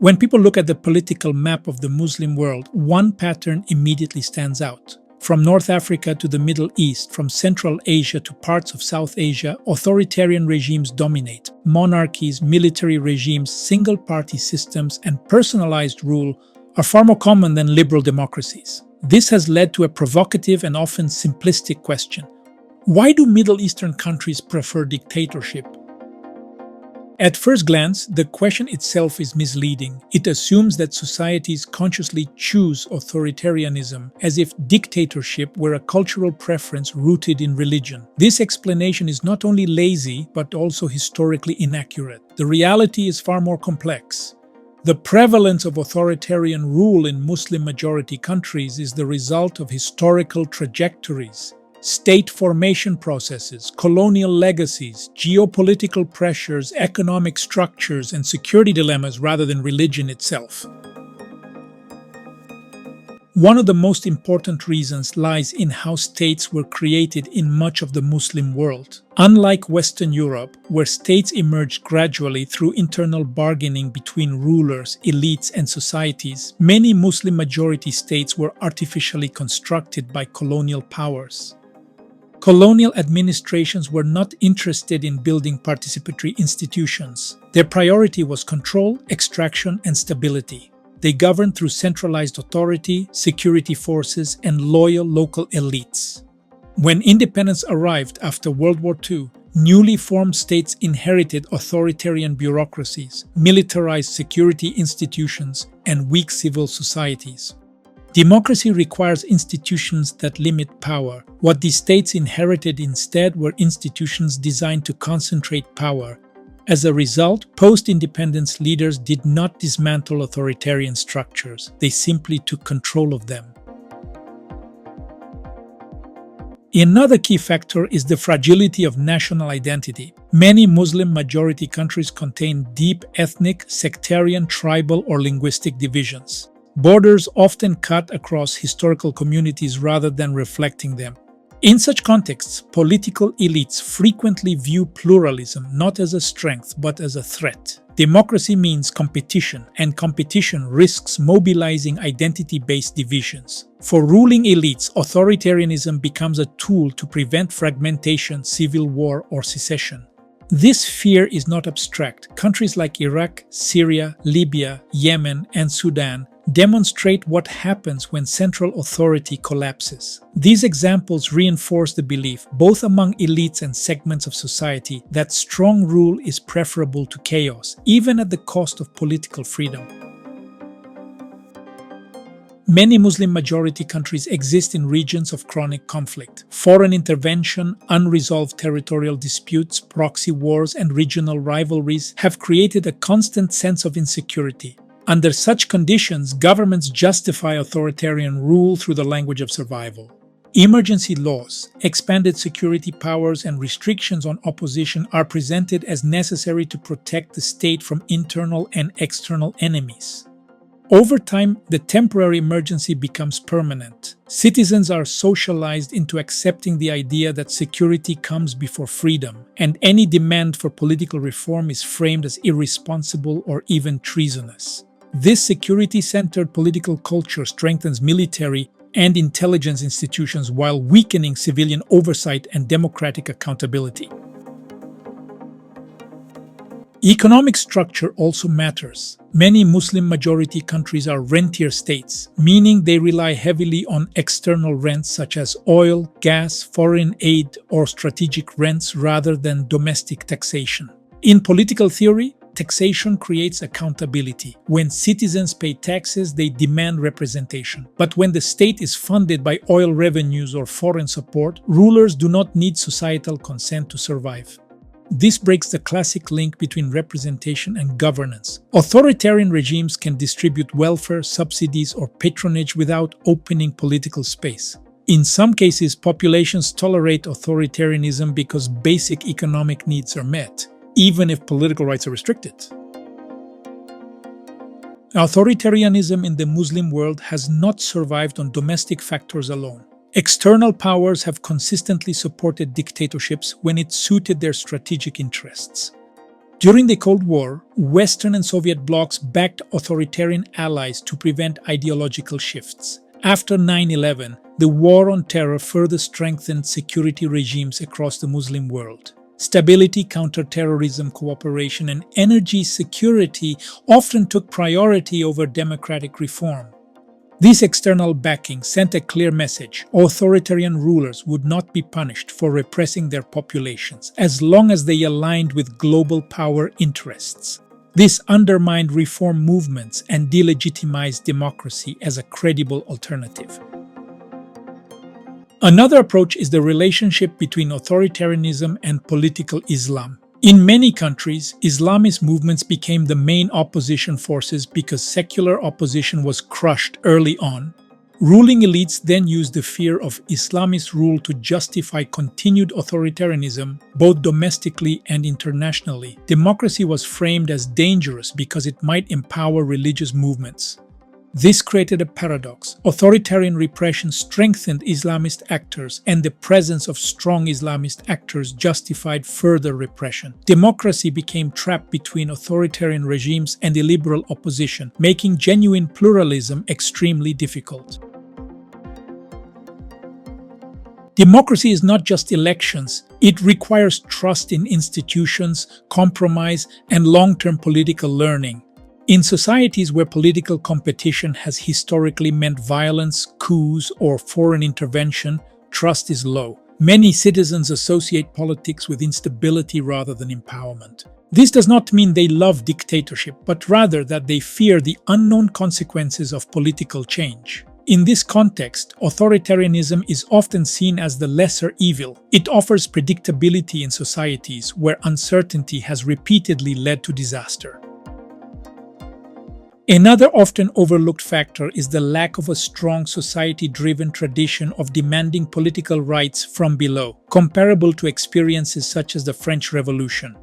When people look at the political map of the Muslim world, one pattern immediately stands out. From North Africa to the Middle East, from Central Asia to parts of South Asia, authoritarian regimes dominate. Monarchies, military regimes, single-party systems, and personalized rule are far more common than liberal democracies. This has led to a provocative and often simplistic question. Why do Middle Eastern countries prefer dictatorship? At first glance, the question itself is misleading. It assumes that societies consciously choose authoritarianism, as if dictatorship were a cultural preference rooted in religion. This explanation is not only lazy, but also historically inaccurate. The reality is far more complex. The prevalence of authoritarian rule in Muslim-majority countries is the result of historical trajectories, state formation processes, colonial legacies, geopolitical pressures, economic structures, and security dilemmas rather than religion itself. One of the most important reasons lies in how states were created in much of the Muslim world. Unlike Western Europe, where states emerged gradually through internal bargaining between rulers, elites, and societies, many Muslim-majority states were artificially constructed by colonial powers. Colonial administrations were not interested in building participatory institutions. Their priority was control, extraction, and stability. They governed through centralized authority, security forces, and loyal local elites. When independence arrived after World War II, newly formed states inherited authoritarian bureaucracies, militarized security institutions, and weak civil societies. Democracy requires institutions that limit power. What these states inherited instead were institutions designed to concentrate power. As a result, post-independence leaders did not dismantle authoritarian structures. They simply took control of them. Another key factor is the fragility of national identity. Many Muslim-majority countries contain deep ethnic, sectarian, tribal, or linguistic divisions. Borders often cut across historical communities rather than reflecting them. In such contexts, political elites frequently view pluralism not as a strength but as a threat. Democracy means competition, and competition risks mobilizing identity-based divisions. For ruling elites, authoritarianism becomes a tool to prevent fragmentation, civil war, or secession. This fear is not abstract. Countries like Iraq, Syria, Libya, Yemen, and Sudan demonstrate what happens when central authority collapses. These examples reinforce the belief, both among elites and segments of society, that strong rule is preferable to chaos, even at the cost of political freedom. Many Muslim-majority countries exist in regions of chronic conflict. Foreign intervention, unresolved territorial disputes, proxy wars, and regional rivalries have created a constant sense of insecurity. Under such conditions, governments justify authoritarian rule through the language of survival. Emergency laws, expanded security powers, and restrictions on opposition are presented as necessary to protect the state from internal and external enemies. Over time, the temporary emergency becomes permanent. Citizens are socialized into accepting the idea that security comes before freedom, and any demand for political reform is framed as irresponsible or even treasonous. This security-centered political culture strengthens military and intelligence institutions while weakening civilian oversight and democratic accountability. Economic structure also matters. Many Muslim-majority countries are rentier states, meaning they rely heavily on external rents such as oil, gas, foreign aid, or strategic rents rather than domestic taxation. In political theory, taxation creates accountability. When citizens pay taxes, they demand representation. But when the state is funded by oil revenues or foreign support, rulers do not need societal consent to survive. This breaks the classic link between representation and governance. Authoritarian regimes can distribute welfare, subsidies, or patronage without opening political space. In some cases, populations tolerate authoritarianism because basic economic needs are met, even if political rights are restricted. Authoritarianism in the Muslim world has not survived on domestic factors alone. External powers have consistently supported dictatorships when it suited their strategic interests. During the Cold War, Western and Soviet blocs backed authoritarian allies to prevent ideological shifts. After 9/11, the war on terror further strengthened security regimes across the Muslim world. Stability, counterterrorism cooperation, and energy security often took priority over democratic reform. This external backing sent a clear message: authoritarian rulers would not be punished for repressing their populations as long as they aligned with global power interests. This undermined reform movements and delegitimized democracy as a credible alternative. Another approach is the relationship between authoritarianism and political Islam. In many countries, Islamist movements became the main opposition forces because secular opposition was crushed early on. Ruling elites then used the fear of Islamist rule to justify continued authoritarianism, both domestically and internationally. Democracy was framed as dangerous because it might empower religious movements. This created a paradox. Authoritarian repression strengthened Islamist actors, and the presence of strong Islamist actors justified further repression. Democracy became trapped between authoritarian regimes and the liberal opposition, making genuine pluralism extremely difficult. Democracy is not just elections. It requires trust in institutions, compromise, and long-term political learning. In societies where political competition has historically meant violence, coups, or foreign intervention, trust is low. Many citizens associate politics with instability rather than empowerment. This does not mean they love dictatorship, but rather that they fear the unknown consequences of political change. In this context, authoritarianism is often seen as the lesser evil. It offers predictability in societies where uncertainty has repeatedly led to disaster. Another often overlooked factor is the lack of a strong society-driven tradition of demanding political rights from below, comparable to experiences such as the French Revolution.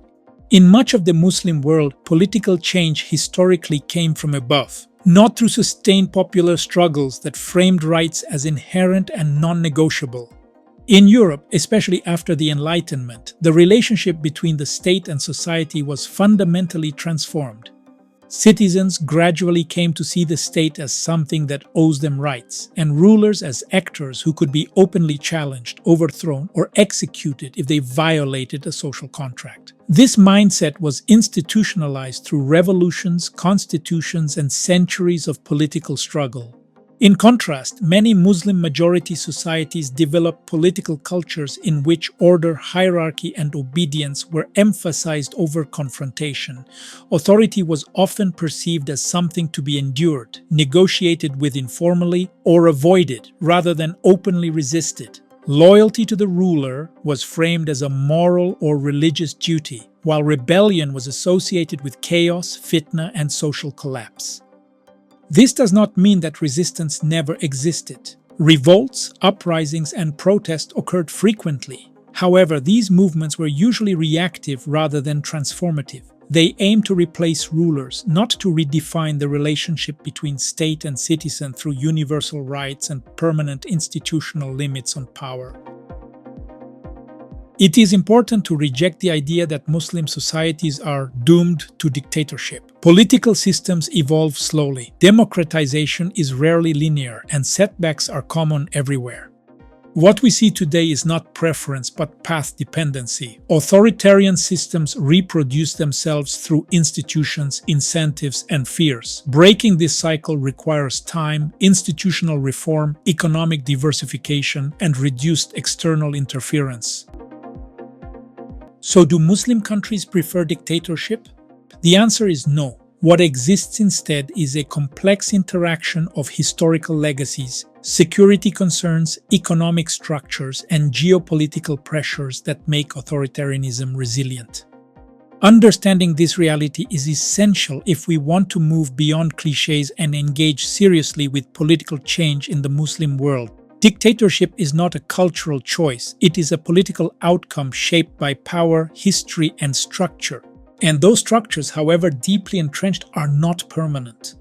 In much of the Muslim world, political change historically came from above, not through sustained popular struggles that framed rights as inherent and non-negotiable. In Europe, especially after the Enlightenment, the relationship between the state and society was fundamentally transformed. Citizens gradually came to see the state as something that owes them rights, and rulers as actors who could be openly challenged, overthrown, or executed if they violated a social contract. This mindset was institutionalized through revolutions, constitutions, and centuries of political struggle. In contrast, many Muslim-majority societies developed political cultures in which order, hierarchy, and obedience were emphasized over confrontation. Authority was often perceived as something to be endured, negotiated with informally, or avoided, rather than openly resisted. Loyalty to the ruler was framed as a moral or religious duty, while rebellion was associated with chaos, fitna, and social collapse. This does not mean that resistance never existed. Revolts, uprisings, and protests occurred frequently. However, these movements were usually reactive rather than transformative. They aimed to replace rulers, not to redefine the relationship between state and citizen through universal rights and permanent institutional limits on power. It is important to reject the idea that Muslim societies are doomed to dictatorship. Political systems evolve slowly. Democratization is rarely linear, and setbacks are common everywhere. What we see today is not preference but path dependency. Authoritarian systems reproduce themselves through institutions, incentives, and fears. Breaking this cycle requires time, institutional reform, economic diversification, and reduced external interference. So, do Muslim countries prefer dictatorship? The answer is no. What exists instead is a complex interaction of historical legacies, security concerns, economic structures, and geopolitical pressures that make authoritarianism resilient. Understanding this reality is essential if we want to move beyond cliches and engage seriously with political change in the Muslim world. Dictatorship is not a cultural choice, it is a political outcome shaped by power, history, and structure. And those structures, however deeply entrenched, are not permanent.